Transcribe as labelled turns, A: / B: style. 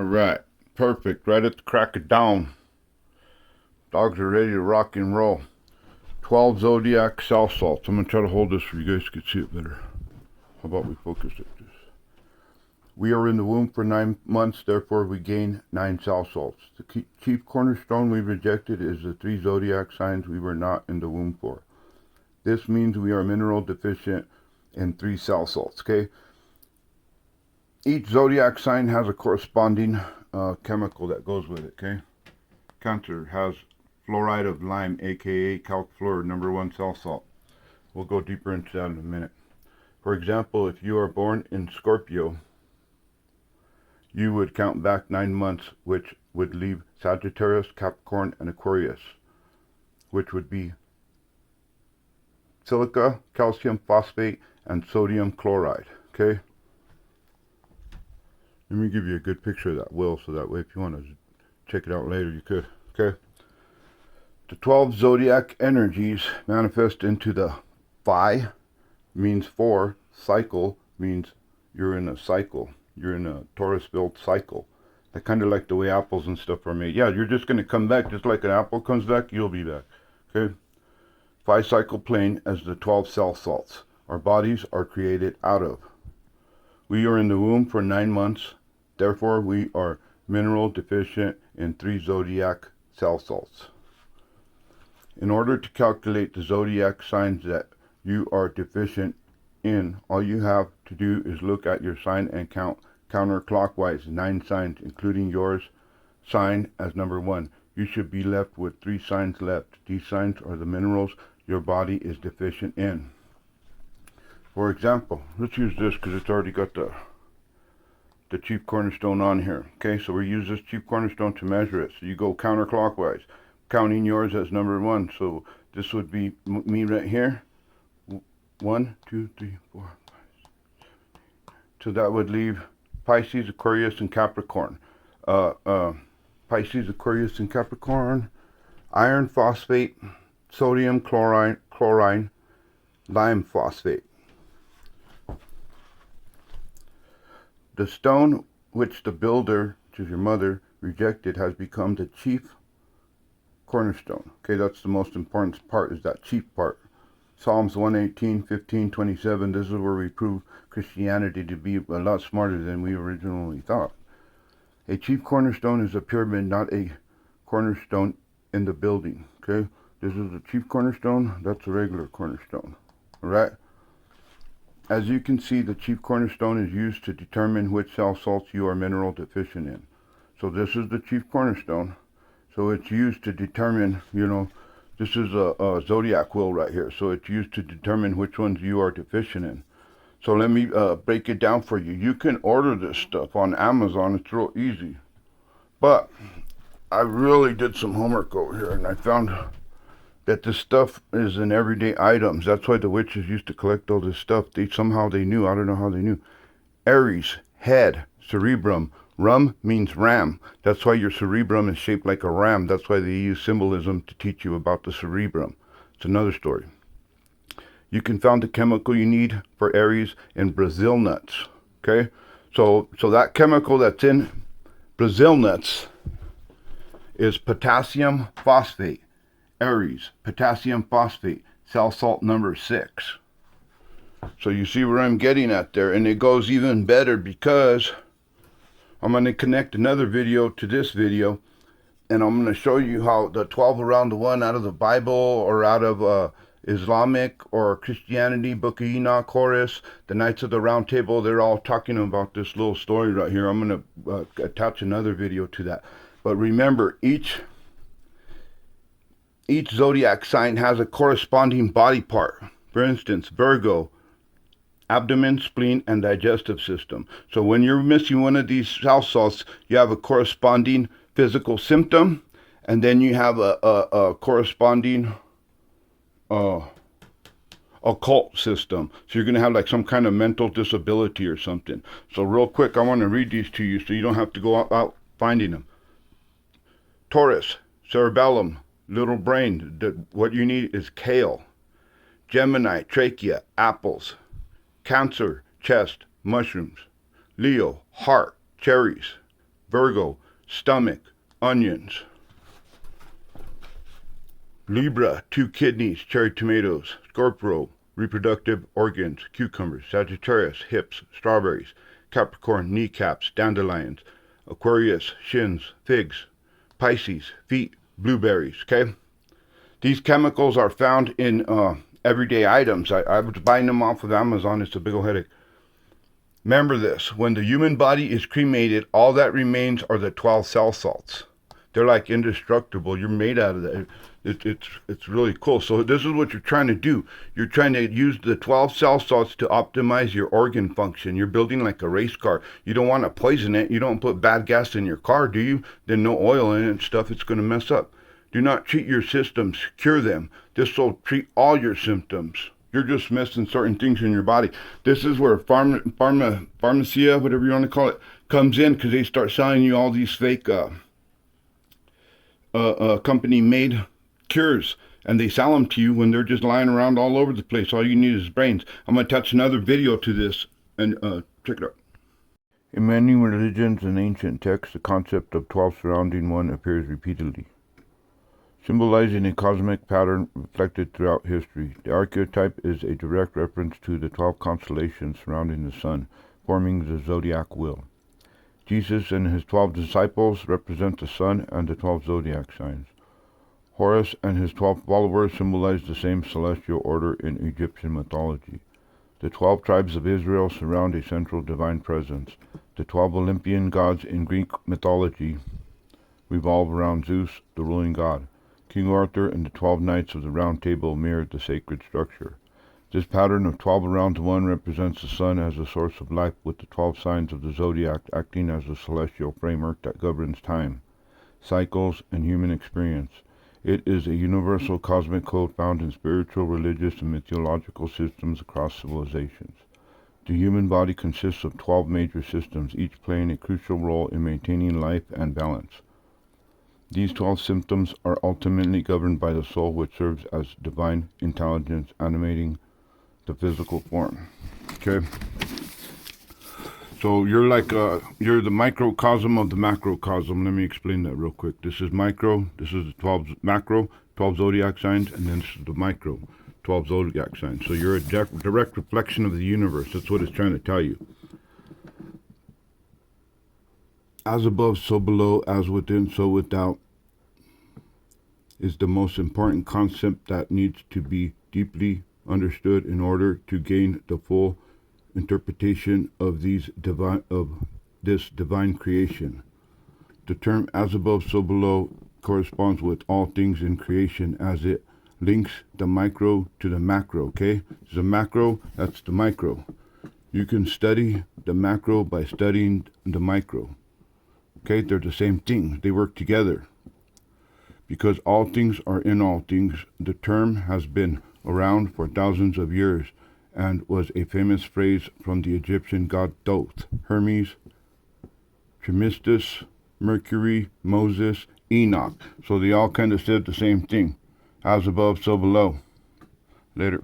A: Alright, perfect. Right at the crack of dawn. Dogs are ready to rock and roll. 12 Zodiac cell salts. I'm going to try to hold this so you guys can see it better. How about we focus at this? We are in the womb for 9 months, therefore we gain 9 cell salts. The chief cornerstone we rejected is the 3 Zodiac signs we were not in the womb for. This means we are mineral deficient in 3 cell salts, okay? Each Zodiac sign has a corresponding chemical that goes with it, okay? Cancer has fluoride of lime, aka calc fluor, #1 cell salt. We'll go deeper into that in a minute. For example, if you are born in Scorpio, you would count back 9 months, which would leave Sagittarius, Capricorn, and Aquarius, which would be silica, calcium phosphate, and sodium chloride, okay? Let me give you a good picture of that wheel, so that way if you want to check it out later, you could, okay? The 12 zodiac energies manifest into the phi, means 4, cycle means you're in a cycle. You're in a Taurus-built cycle. That kind of like the way apples and stuff are made. Yeah, you're just going to come back. Just like an apple comes back, you'll be back. Okay? Phi cycle plane as the 12 cell salts our bodies are created out of. We are in the womb for 9 months. Therefore, we are mineral deficient in 3 zodiac cell salts. In order to calculate the zodiac signs that you are deficient in, all you have to do is look at your sign and count counterclockwise 9 signs, including yours sign as #1. You should be left with 3 signs left. These signs are the minerals your body is deficient in. For example, let's use this because it's already got the chief cornerstone on here. Okay, so we use this chief cornerstone to measure it. So you go counterclockwise, counting yours as #1. So this would be me right here. 1, 2, 3, 4, 5, 6, 7, 8. So that would leave Pisces, Aquarius, and Capricorn. Pisces, Aquarius, and Capricorn. Iron phosphate, sodium chloride, lime phosphate. The stone which the builder, which is your mother, rejected has become the chief cornerstone. Okay, that's the most important part, is that chief part. Psalms 118, 15, 27, this is where we prove Christianity to be a lot smarter than we originally thought. A chief cornerstone is a pyramid, not a cornerstone in the building, okay? This is the chief cornerstone, that's a regular cornerstone, all right? As you can see, the chief cornerstone is used to determine which cell salts you are mineral deficient in. So this is the chief cornerstone, so it's used to determine, you know, this is a zodiac wheel right here, so it's used to determine which ones you are deficient in. So let me break it down for you. You can order this stuff on Amazon. It's real easy. But I really did some homework over here, and I found that this stuff is in everyday items. That's why the witches used to collect all this stuff. Somehow they knew. I don't know how they knew. Aries, head, cerebrum. Rum means ram. That's why your cerebrum is shaped like a ram. That's why they use symbolism to teach you about the cerebrum. It's another story. You can find the chemical you need for Aries in Brazil nuts. Okay? So that chemical that's in Brazil nuts is potassium phosphate. Aries, potassium phosphate, cell salt #6. So you see where I'm getting at there, and it goes even better because I'm going to connect another video to this video, and I'm going to show you how the 12 around the one out of the Bible or out of Islamic or Christianity, Book of Enoch, Horus, the Knights of the Round Table, they're all talking about this little story right here. I'm going to attach another video to that. But remember, each zodiac sign has a corresponding body part. For instance, Virgo, abdomen, spleen, and digestive system. So when you're missing one of these cell salts, you have a corresponding physical symptom, and then you have a corresponding occult system. So you're going to have like some kind of mental disability or something. So real quick, I want to read these to you so you don't have to go out finding them. Taurus, cerebellum, little brain. What you need is kale. Gemini, trachea, apples. Cancer, chest, mushrooms. Leo, heart, cherries. Virgo, stomach, onions. Libra, 2 kidneys, cherry tomatoes. Scorpio, reproductive organs, cucumbers. Sagittarius, hips, strawberries. Capricorn, kneecaps, dandelions. Aquarius, shins, figs. Pisces, feet, blueberries. Okay? These chemicals are found in everyday items. I was buying them off of Amazon. It's a big old headache. Remember this. When the human body is cremated, all that remains are the 12 cell salts. They're like indestructible. You're made out of that. It's really cool. So this is what you're trying to do. You're trying to use the 12 cell salts to optimize your organ function. You're building like a race car. You don't want to poison it. You don't put bad gas in your car, do you? Then no oil in it and stuff. It's going to mess up. Do not treat your systems. Cure them. This will treat all your symptoms. You're just missing certain things in your body. This is where pharmacia, whatever you want to call it, comes in, because they start selling you all these fake company-made cures, and they sell them to you when they're just lying around all over the place. All you need is brains. I'm going to attach another video to this, and check it out. In many religions and ancient texts, the concept of 12 surrounding one appears repeatedly, symbolizing a cosmic pattern reflected throughout history. The archetype is a direct reference to the 12 constellations surrounding the sun, forming the Zodiac wheel. Jesus and his 12 disciples represent the sun and the 12 zodiac signs. Horus and his 12 followers symbolize the same celestial order in Egyptian mythology. The 12 tribes of Israel surround a central divine presence. The 12 Olympian gods in Greek mythology revolve around Zeus, the ruling god. King Arthur and the 12 knights of the Round Table mirrored the sacred structure. This pattern of 12 around one represents the sun as a source of life, with the 12 signs of the zodiac acting as a celestial framework that governs time, cycles, and human experience. It is a universal cosmic code found in spiritual, religious, and mythological systems across civilizations. The human body consists of 12 major systems, each playing a crucial role in maintaining life and balance. These 12 systems are ultimately governed by the soul, which serves as divine intelligence animating the physical form. Okay? So you're like, you're the microcosm of the macrocosm. Let me explain that real quick. This is micro, this is the 12 macro, 12 zodiac signs, and then this is the micro, 12 zodiac signs. So you're a direct reflection of the universe. That's what it's trying to tell you. As above, so below, as within, so without, is the most important concept that needs to be deeply understood in order to gain the full interpretation of this divine creation. The term as above, so below corresponds with all things in creation, as it links the micro to the macro. Okay, there's a macro, that's the micro. You can study the macro by studying the micro. Okay, they're the same thing. They work together. Because all things are in all things, the term has been around for thousands of years and was a famous phrase from the Egyptian god Thoth, Hermes, Trismegistus, Mercury, Moses, Enoch. So they all kind of said the same thing. As above, so below. Later.